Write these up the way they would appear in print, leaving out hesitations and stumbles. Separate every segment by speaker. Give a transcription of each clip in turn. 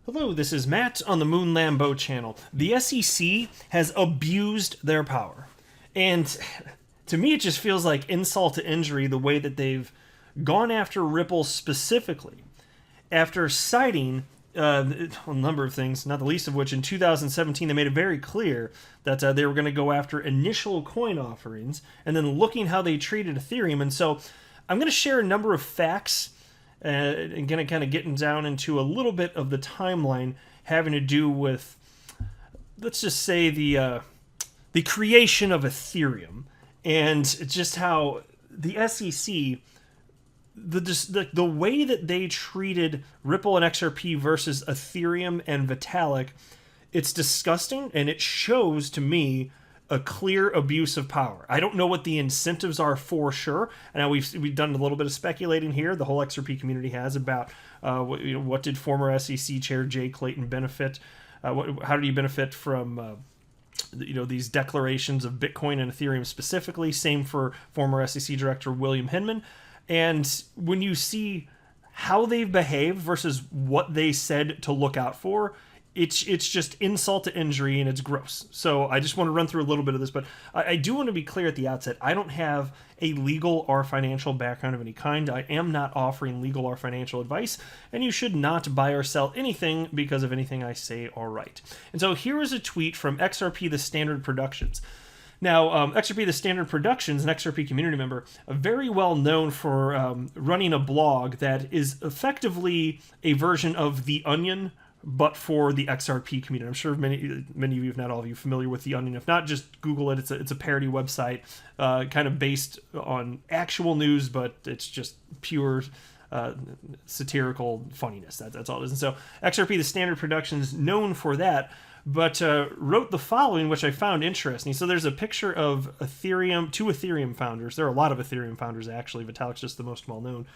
Speaker 1: Hello, this is Matt on the Moon Lambeau channel. The SEC has abused their power. And to me, it just feels like insult to injury the way that they've gone after Ripple specifically. After citing a number of things, not the least of which in 2017 they made it very clear that they were going to go after initial coin offerings and then looking how they treated Ethereum. And so I'm going to share a number of facts and kind of getting down into a little bit of the timeline having to do with, let's just say, the creation of Ethereum and just how the SEC, the way that they treated Ripple and XRP versus Ethereum and Vitalik, it's disgusting, and it shows to me a clear abuse of power. I don't know what the incentives are for sure. I know we've done a little bit of speculating here. The whole XRP community has about what did former SEC Chair Jay Clayton benefit? How did he benefit from these declarations of Bitcoin and Ethereum specifically? Same for former SEC Director William Hinman. And when you see how they've behaved versus what they said to look out for, it's just insult to injury, and it's gross. So I just want to run through a little bit of this, but I do want to be clear at the outset. I don't have a legal or financial background of any kind. I am not offering legal or financial advice, and you should not buy or sell anything because of anything I say or write. And so here is a tweet from XRP The Standard Productions. Now, XRP The Standard Productions, an XRP community member, very well known for running a blog that is effectively a version of The Onion, but for the XRP community. I'm sure many of you, if not all of you, are familiar with The Onion. If not, just Google it. It's a parody website, kind of based on actual news, but it's just pure satirical funniness. That's all it is. And so XRP The Standard Productions, known for that, but wrote the following, which I found interesting. So there's a picture of Ethereum, two Ethereum founders. There are a lot of Ethereum founders, actually. Vitalik's just the most well-known.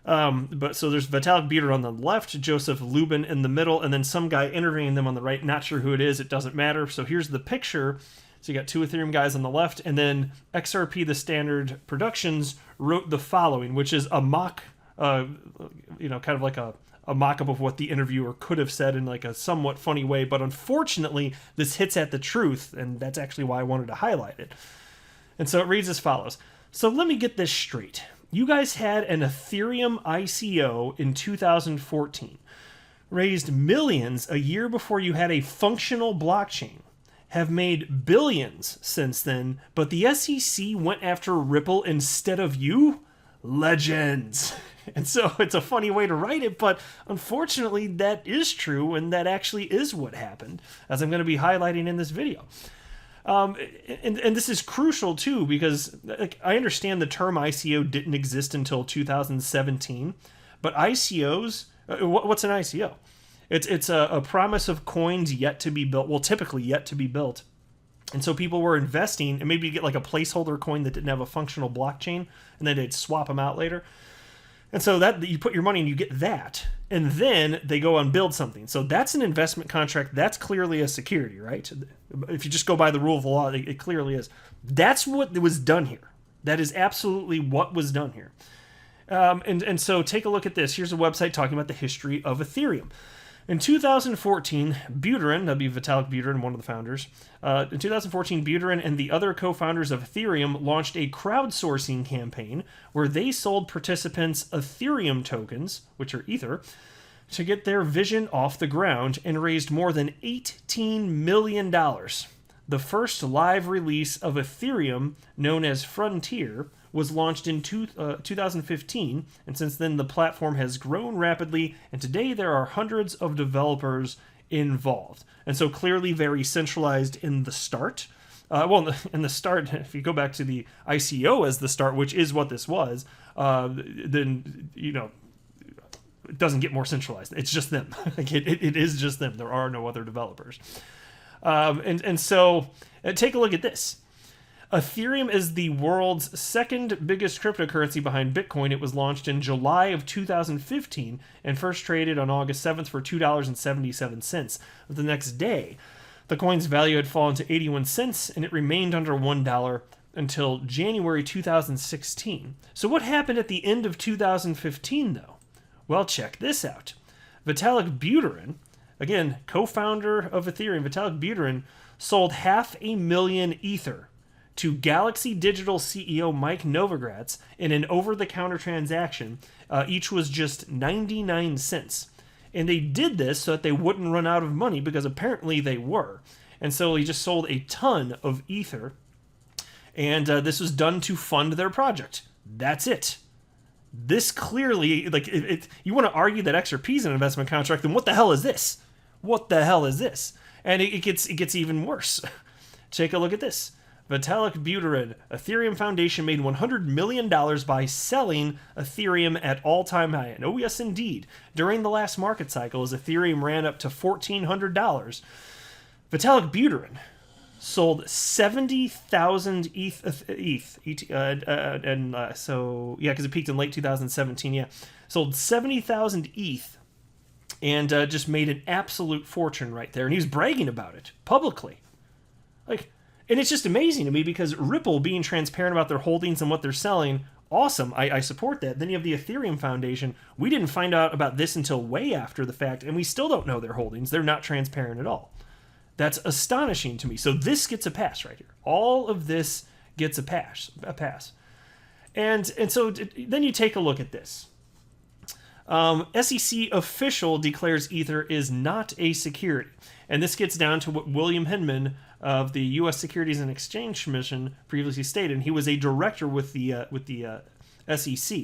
Speaker 1: But so there's Vitalik Buterin on the left, Joseph Lubin in the middle, and then some guy interviewing them on the right. Not sure who it is. It doesn't matter. So here's the picture. So you got two Ethereum guys on the left, and then XRP The Standard Productions wrote the following, which is a mock, kind of like a mock-up of what the interviewer could have said in like a somewhat funny way. But unfortunately, this hits at the truth, and that's actually why I wanted to highlight it. And so it reads as follows. So let me get this straight. You guys had an Ethereum ICO in 2014, raised millions a year before you had a functional blockchain, have made billions since then, but the SEC went after Ripple instead of you? Legends. And so it's a funny way to write it, but unfortunately that is true, and that actually is what happened, as I'm going to be highlighting in this video. And this is crucial too, because I understand the term ICO didn't exist until 2017, but ICOs, what's an ICO? It's a promise of coins yet to be built, well, typically yet to be built. And so people were investing, and maybe you get like a placeholder coin that didn't have a functional blockchain, and then they'd swap them out later. And so that you put your money and you get that, and then they go and build something. So that's an investment contract. That's clearly a security, right? If you just go by the rule of the law, it clearly is. That's what was done here. That is absolutely what was done here. And so take a look at this. Here's a website talking about the history of Ethereum. In 2014, Buterin, that'd be Vitalik Buterin, one of the founders, in 2014, Buterin and the other co-founders of Ethereum launched a crowdsourcing campaign where they sold participants Ethereum tokens, which are Ether, to get their vision off the ground, and raised more than $18 million. The first live release of Ethereum, known as Frontier, was launched in 2015, and since then the platform has grown rapidly, and today there are hundreds of developers involved. And so clearly very centralized in the start. In the start, if you go back to the ICO as the start, which is what this was, then, it doesn't get more centralized. It's just them. It is just them. There are no other developers. And so take a look at this. Ethereum is the world's second biggest cryptocurrency behind Bitcoin. It was launched in July of 2015 and first traded on August 7th for $2.77. The next day, the coin's value had fallen to 81 cents, and it remained under $1 until January 2016. So what happened at the end of 2015, though? Well, check this out. Vitalik Buterin, again, co-founder of Ethereum, Vitalik Buterin sold 500,000 Ether to Galaxy Digital CEO Mike Novogratz in an over-the-counter transaction. Each was just 99 cents. And they did this so that they wouldn't run out of money, because apparently they were. And so he just sold a ton of Ether. And this was done to fund their project. That's it. This clearly, like, you want to argue that XRP is an investment contract, then what the hell is this? What the hell is this? And it gets even worse. Take a look at this. Vitalik Buterin, Ethereum Foundation made $100 million by selling Ethereum at all-time high. And oh yes, indeed. During the last market cycle, as Ethereum ran up to $1,400, Vitalik Buterin sold 70,000 ETH, because it peaked in late 2017, yeah. Sold 70,000 ETH and just made an absolute fortune right there. And he was bragging about it publicly. And it's just amazing to me, because Ripple being transparent about their holdings and what they're selling, awesome. I support that. Then you have the Ethereum Foundation. We didn't find out about this until way after the fact, and we still don't know their holdings. They're not transparent at all. That's astonishing to me. So this gets a pass right here. All of this gets a pass. And so then you take a look at this. SEC official declares Ether is not a security. And this gets down to what William Hinman of the U.S. Securities and Exchange Commission previously stated. And he was a director with the SEC.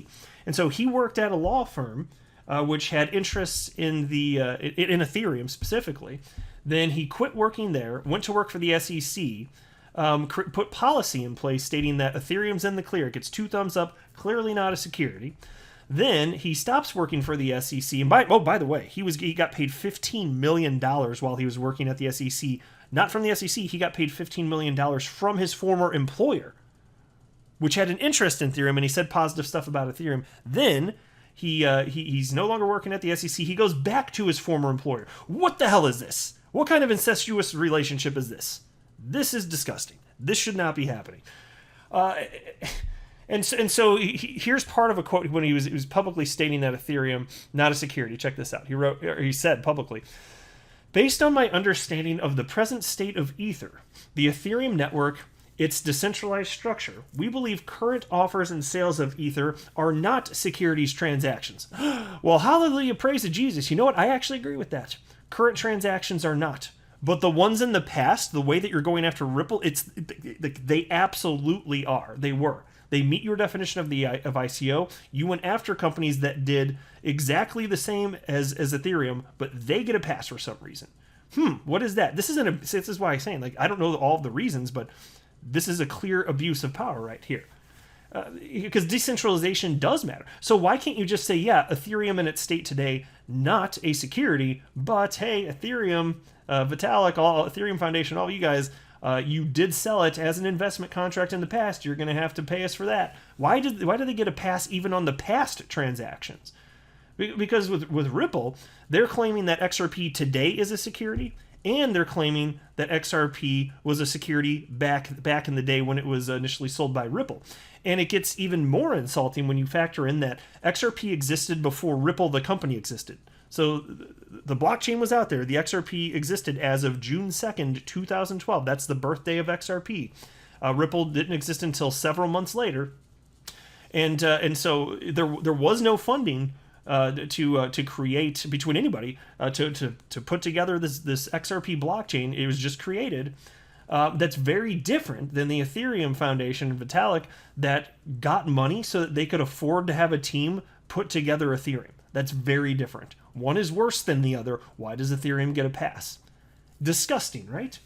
Speaker 1: And so he worked at a law firm which had interests in in Ethereum specifically. Then he quit working there, went to work for the SEC, put policy in place stating that Ethereum's in the clear. It gets 2 thumbs up, clearly not a security. Then he stops working for the SEC. And by the way, he got paid $15 million while he was working at the SEC. Not from the SEC, he got paid $15 million from his former employer, which had an interest in Ethereum, and he said positive stuff about Ethereum. Then he's no longer working at the SEC. He goes back to his former employer. What the hell is this? What kind of incestuous relationship is this? This is disgusting. This should not be happening. And so here's part of a quote when he was publicly stating that Ethereum, not a security. Check this out. He said publicly, "Based on my understanding of the present state of Ether, the Ethereum network, its decentralized structure, we believe current offers and sales of Ether are not securities transactions." Well, hallelujah, praise to Jesus. You know what? I actually agree with that. Current transactions are not. But the ones in the past, the way that you're going after Ripple, they absolutely are. They were. They meet your definition of ICO. You went after companies that did exactly the same as Ethereum, but they get a pass for some reason. What is that? This is why I'm saying, I don't know all of the reasons, but this is a clear abuse of power right here. Because decentralization does matter. So why can't you just say, yeah, Ethereum in its state today, not a security, but hey, Ethereum, Vitalik, Ethereum Foundation, all you guys, you did sell it as an investment contract in the past. You're going to have to pay us for that. Why do they get a pass even on the past transactions? Because with Ripple, they're claiming that XRP today is a security, and they're claiming that XRP was a security back in the day when it was initially sold by Ripple. And it gets even more insulting when you factor in that XRP existed before Ripple, the company, existed. So the blockchain was out there. The XRP existed as of June 2nd, 2012. That's the birthday of XRP. Ripple didn't exist until several months later. And so there was no funding to create between anybody to put together this XRP blockchain. It was just created. That's very different than the Ethereum Foundation and Vitalik that got money so that they could afford to have a team put together Ethereum. That's very different. One is worse than the other. Why does Ethereum get a pass? Disgusting, right?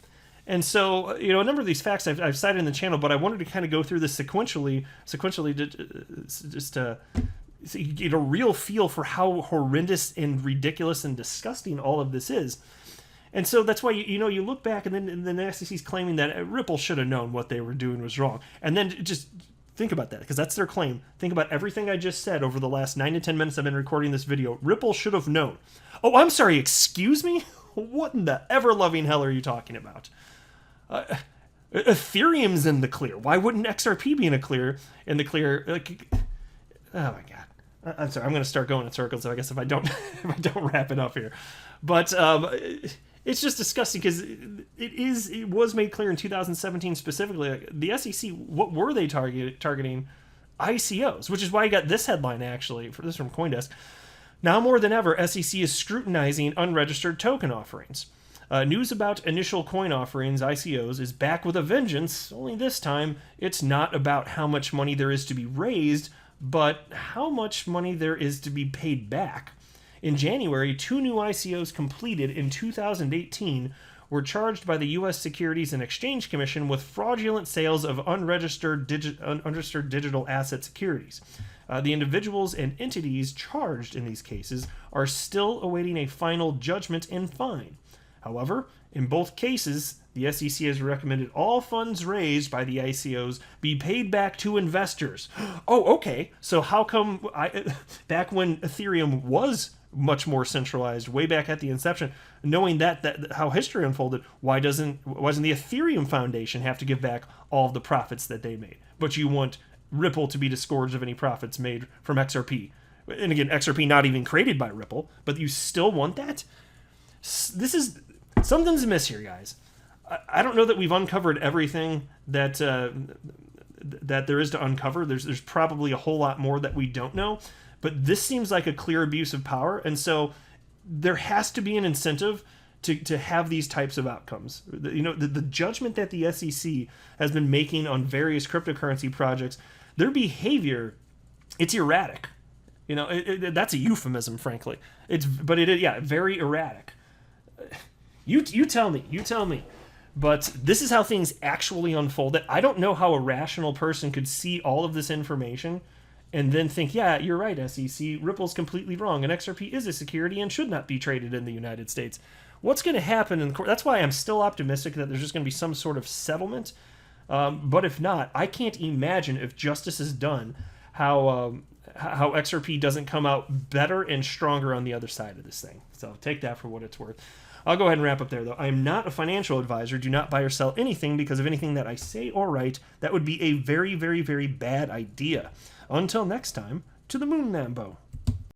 Speaker 1: And so, a number of these facts I've cited in the channel, but I wanted to kind of go through this sequentially just to get a real feel for how horrendous and ridiculous and disgusting all of this is. And so that's why, you look back and then the SEC's claiming that Ripple should have known what they were doing was wrong. And then just think about that, because that's their claim. Think about everything I just said over the last 9 to 10 minutes I've been recording this video. Ripple should have known. Oh, I'm sorry, excuse me? What in the ever-loving hell are you talking about? Ethereum's in the clear. Why wouldn't XRP be in the clear? Oh my God. I'm sorry, I'm going to start going in circles, so I guess if I don't if I don't wrap it up here. But it's just disgusting because it was made clear in 2017 specifically, like, the SEC, what were they targeting? ICOs, which is why I got this headline actually, for this from CoinDesk. Now more than ever, SEC is scrutinizing unregistered token offerings. News about initial coin offerings, ICOs, is back with a vengeance, only this time it's not about how much money there is to be raised, but how much money there is to be paid back. In January, 2 new ICOs completed in 2018 were charged by the U.S. Securities and Exchange Commission with fraudulent sales of unregistered digital asset securities. The individuals and entities charged in these cases are still awaiting a final judgment and fine. However, in both cases, the SEC has recommended all funds raised by the ICOs be paid back to investors. Oh, okay. So how come back when Ethereum was much more centralized, way back at the inception, knowing that how history unfolded, why doesn't the Ethereum Foundation have to give back all of the profits that they made? But you want Ripple to be disgorged of any profits made from XRP. And again, XRP not even created by Ripple, but you still want that? This is... Something's amiss here, guys. I don't know that we've uncovered everything that that there is to uncover. There's probably a whole lot more that we don't know, but this seems like a clear abuse of power, and so there has to be an incentive to have these types of outcomes. The judgment that the SEC has been making on various cryptocurrency projects, their behavior, it's erratic. That's a euphemism, frankly. It's very erratic. You tell me. But this is how things actually unfolded. I don't know how a rational person could see all of this information and then think, yeah, you're right, SEC, Ripple's completely wrong, and XRP is a security and should not be traded in the United States. What's going to happen in court? That's why I'm still optimistic that there's just going to be some sort of settlement. But if not, I can't imagine, if justice is done, how XRP doesn't come out better and stronger on the other side of this thing. So take that for what it's worth. I'll go ahead and wrap up there, though. I am not a financial advisor. Do not buy or sell anything because of anything that I say or write. That would be a very, very, very bad idea. Until next time, to the moon, Lambo.